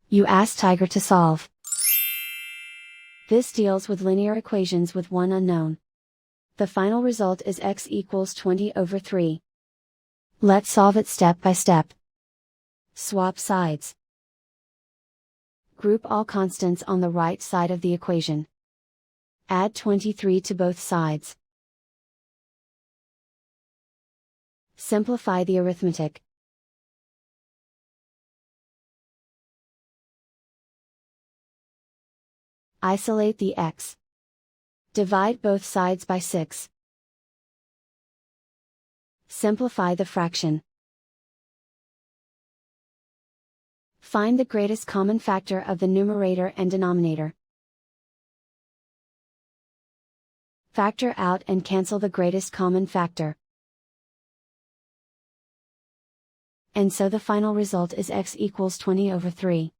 You ask Tiger to solve. This deals with linear equations with one unknown. The final result is x equals 20/3. Let's solve it step by step. Swap sides. Group all constants on the right side of the equation. Add 23 to both sides. Simplify the arithmetic. Isolate the x. Divide both sides by 6. Simplify the fraction. Find the greatest common factor of the numerator and denominator. Factor out and cancel the greatest common factor. And so the final result is x equals 20/3.